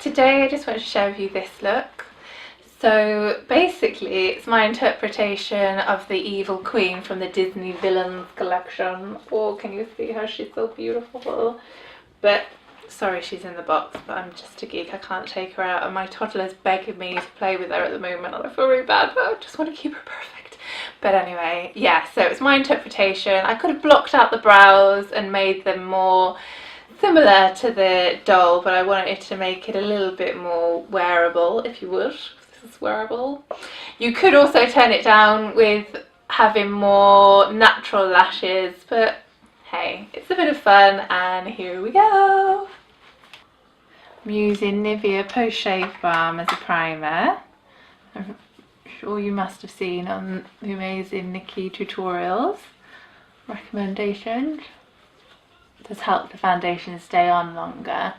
today I just wanted to share with you this look. So basically it's my interpretation of the evil queen from the Disney Villains collection. Oh, can you see her? She's so beautiful. But sorry, she's in the box, but I'm just a geek, I can't take her out, and my toddler's begging me to play with her at the moment and I feel really bad, but I just want to keep her perfect. But anyway, yeah, so it's my interpretation. I could have blocked out the brows and made them more similar to the doll, but I wanted to make it a little bit more wearable, if you would. This is wearable. You could also turn it down with having more natural lashes, but hey, it's a bit of fun, and here we go. I'm using Nivea Post Shave Balm as a primer. I'm sure you must have seen on the amazing Nikki tutorials recommendations. It does help the foundation stay on longer.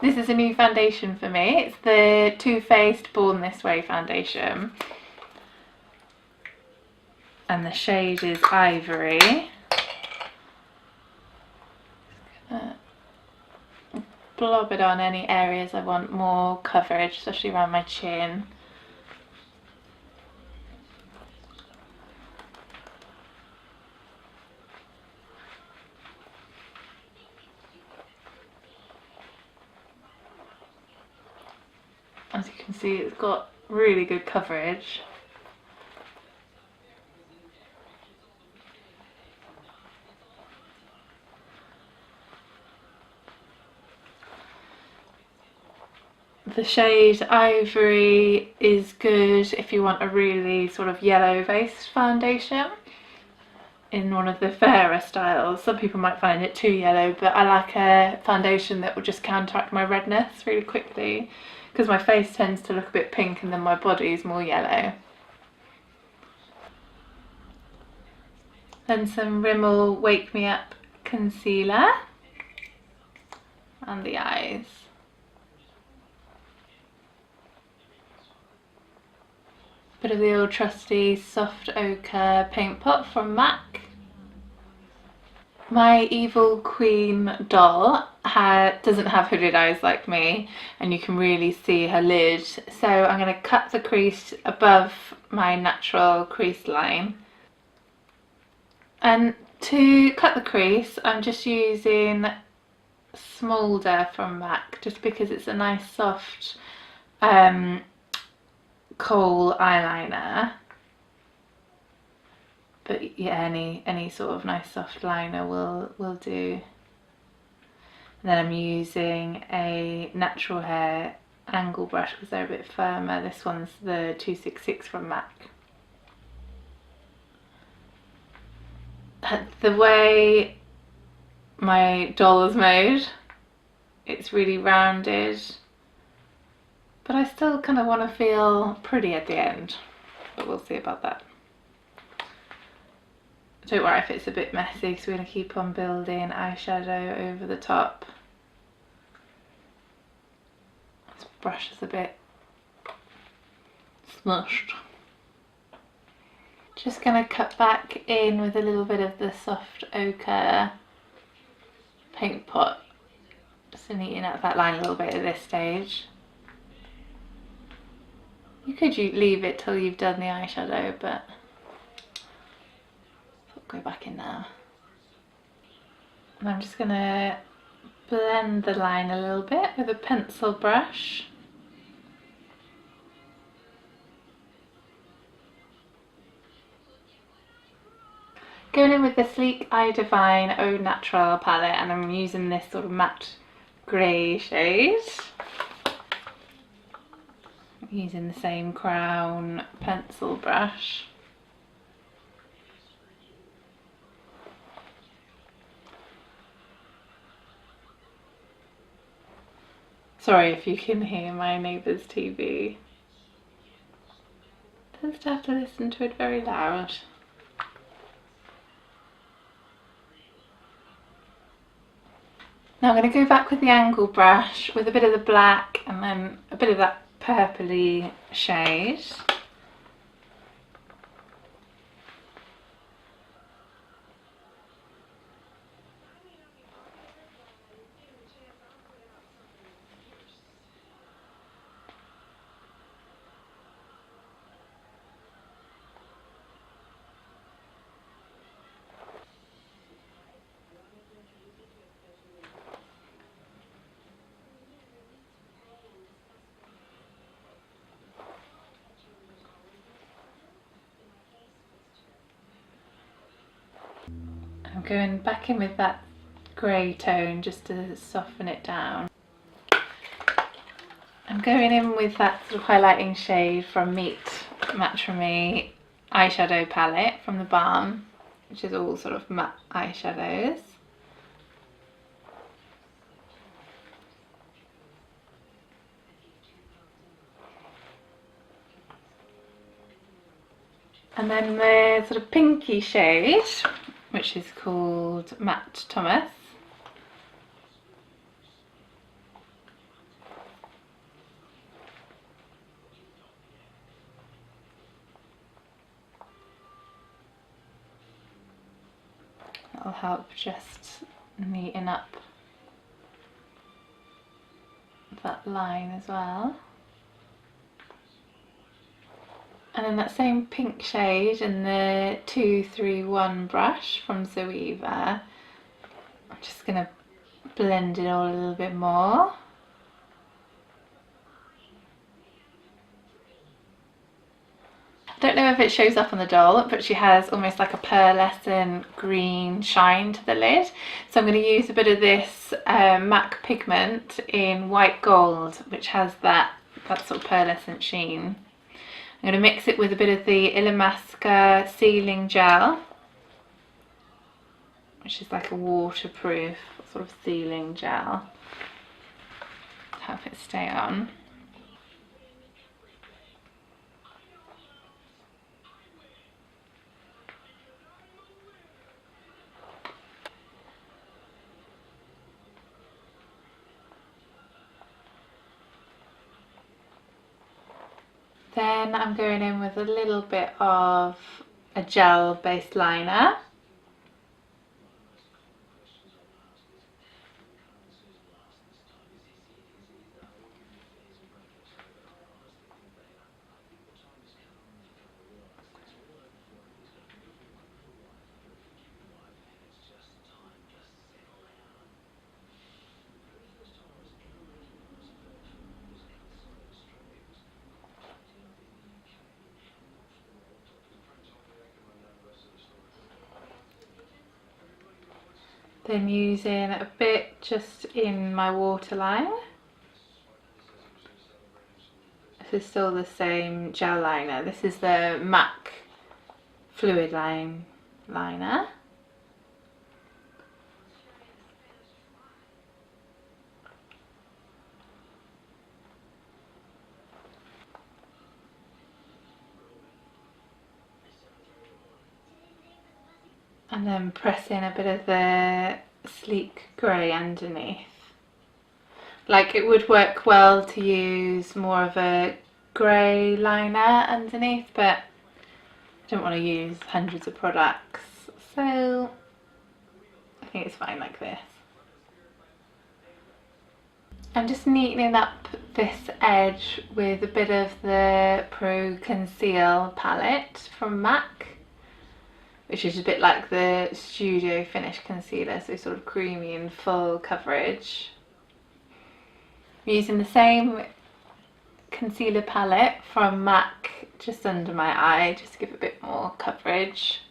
This is a new foundation for me. It's the Too Faced Born This Way foundation. And the shade is Ivory. Blob it on any areas I want more coverage, especially around my chin. As you can see, it's got really good coverage. The shade Ivory is good if you want a really sort of yellow based foundation in one of the fairer styles. Some people might find it too yellow, but I like a foundation that will just counteract my redness really quickly, because my face tends to look a bit pink and then my body is more yellow. Then some Rimmel Wake Me Up concealer and the eyes. Bit of the old trusty soft ochre paint pot from MAC. My evil queen doll doesn't have hooded eyes like me, and you can really see her lid, so I'm going to cut the crease above my natural crease line. And to cut the crease I'm just using Smolder from MAC, just because it's a nice soft kohl eyeliner. But yeah, any sort of nice soft liner will do. And then I'm using a natural hair angle brush because they're a bit firmer. This one's the 266 from MAC. The way my doll is made, it's really rounded, but I still kind of want to feel pretty at the end, but we'll see about that. Don't worry if it's a bit messy, because we're going to keep on building eyeshadow over the top. This brush is a bit smushed. Just going to cut back in with a little bit of the soft ochre paint pot. Just neaten up that line a little bit at this stage. You could leave it till you've done the eyeshadow, but I'll go back in now. And I'm just going to blend the line a little bit with a pencil brush. Going in with the Sleek Eye Divine Au Naturel palette, and I'm using this sort of matte grey shade. Using the same Crown pencil brush. Sorry if you can hear my neighbour's TV. Tends to have to listen to it very loud. Now I'm going to go back with the angle brush with a bit of the black and then a bit of that purpley shade. going back in with that grey tone just to soften it down. I'm going in with that sort of highlighting shade from Meet Matrimony eyeshadow palette from the Balm, which is all sort of matte eyeshadows. And then the sort of pinky shade, which is called Matte Thomas. That'll help just neaten up that line as well. And then that same pink shade in the 231 brush from Zoeva, I'm just going to blend it all a little bit more. I don't know if it shows up on the doll, but she has almost like a pearlescent green shine to the lid. So I'm going to use a bit of this MAC pigment in white gold, which has that sort of pearlescent sheen. I'm going to mix it with a bit of the Illamasqua sealing gel, which is like a waterproof sort of sealing gel to help it stay on. Then I'm going in with a little bit of a gel based liner. Then using a bit just in my waterline. This is still the same gel liner. This is the MAC Fluid Line liner. And then press in a bit of the sleek grey underneath. Like, it would work well to use more of a grey liner underneath, but I don't want to use hundreds of products, so I think it's fine like this. I'm just neatening up this edge with a bit of the Pro Conceal palette from MAC, which is a bit like the Studio Finish Concealer, so sort of creamy and full coverage. I'm using the same concealer palette from MAC just under my eye, just to give a bit more coverage.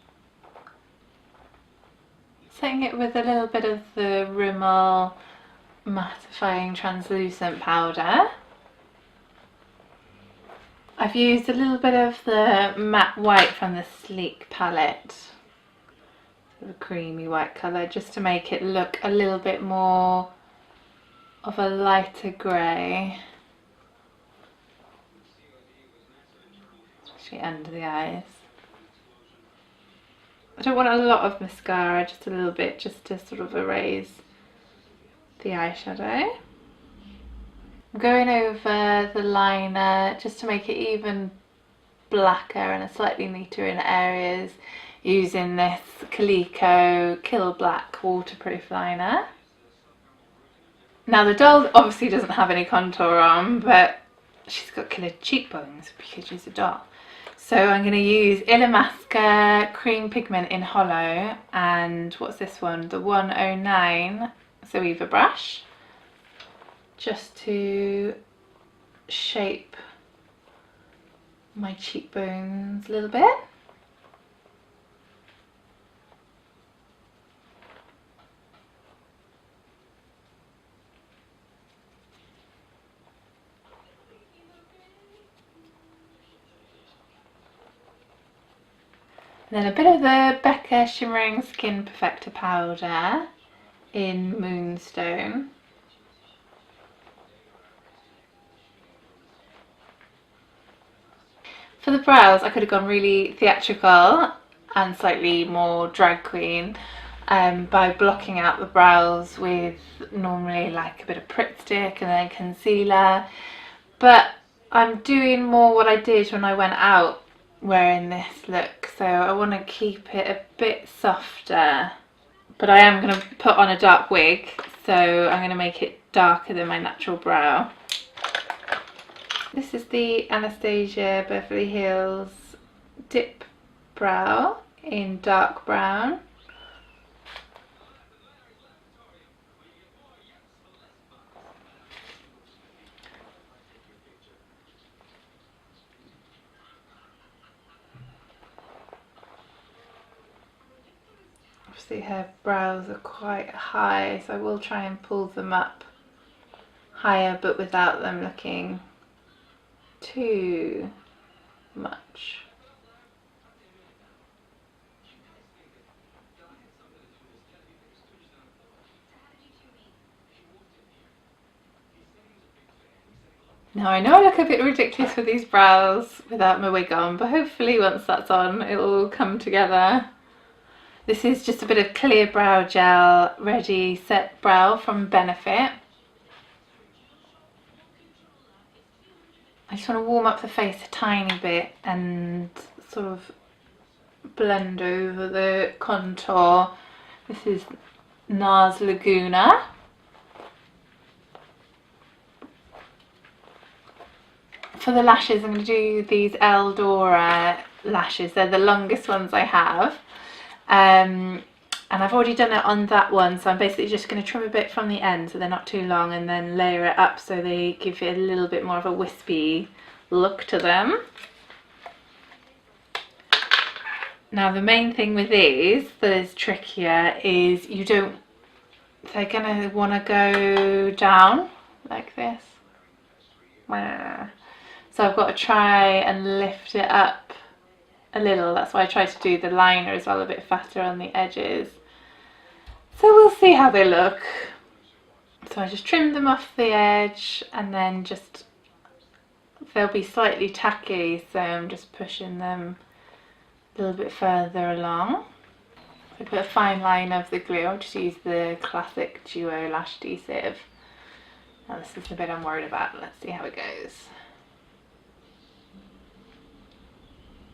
Setting it with a little bit of the Rimmel mattifying translucent powder. I've used a little bit of the matte white from the Sleek palette, the creamy white colour, just to make it look a little bit more of a lighter grey, especially under the eyes. I don't want a lot of mascara, just a little bit, just to sort of erase the eyeshadow. I'm going over the liner just to make it even blacker and slightly neater in areas, using this Calico Kill Black waterproof liner. Now the doll obviously doesn't have any contour on, but she's got killer cheekbones because she's a doll. So I'm going to use Illamasqua Cream Pigment in Hollow and what's this one? The 109 Zoeva brush, just to shape my cheekbones a little bit. And then a bit of the Becca Shimmering Skin Perfector powder in Moonstone. For the brows, I could have gone really theatrical and slightly more drag queen by blocking out the brows with normally like a bit of Pritt Stick and then concealer. But I'm doing more what I did when I went out wearing this look, so I want to keep it a bit softer. But I am going to put on a dark wig, so I'm going to make it darker than my natural brow. This is the Anastasia Beverly Hills Dip Brow in dark brown. Obviously her brows are quite high, so I will try and pull them up higher but without them looking too much. Now I know I look a bit ridiculous with these brows without my wig on, but hopefully once that's on it'll all come together. This is just a bit of clear brow gel Ready Set Brow from Benefit. I just want to warm up the face a tiny bit and sort of blend over the contour. This is NARS Laguna. For the lashes, I'm going to do these Eldora lashes. They're the longest ones I have. And I've already done it on that one, so I'm basically just going to trim a bit from the end so they're not too long and then layer it up so they give it a little bit more of a wispy look to them. Now the main thing with these that is trickier is they're going to want to go down like this. So I've got to try and lift it up a little. That's why I tried to do the liner as well, a bit fatter on the edges. So we'll see how they look. So I just trimmed them off the edge and then they'll be slightly tacky, so I'm just pushing them a little bit further along. I put a fine line of the glue. I'll just use the classic Duo Lash Adhesive. Now this is the bit I'm worried about. Let's see how it goes.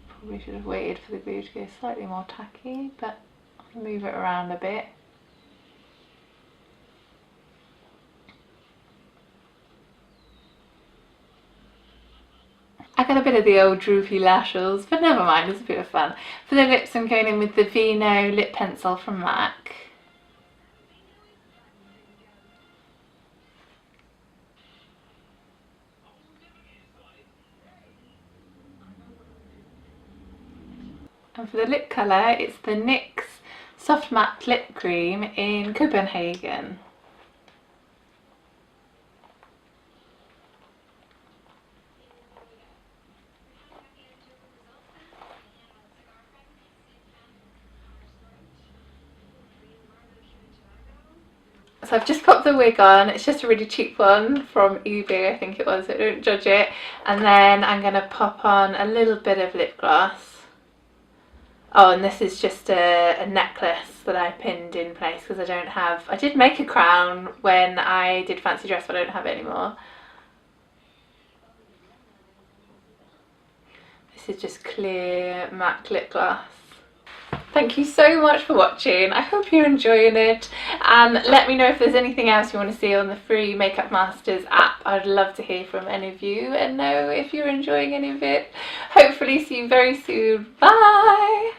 Probably should have waited for the glue to go slightly more tacky, but I'll move it around a bit. I got a bit of the old droopy lashes, but never mind, it's a bit of fun. For the lips, I'm going in with the Vino lip pencil from MAC. And for the lip colour, it's the NYX Soft Matte Lip Cream in Copenhagen. So I've just popped the wig on. It's just a really cheap one from eBay, I think it was, so don't judge it. And then I'm going to pop on a little bit of lip gloss. Oh, and this is just a necklace that I pinned in place because I did make a crown when I did Fancy Dress, but I don't have it anymore. This is just clear matte lip gloss. Thank you so much for watching. I hope you're enjoying it, and let me know if there's anything else you want to see on the free Makeup Masters app. I'd love to hear from any of you and know if you're enjoying any of it. Hopefully see you very soon. Bye!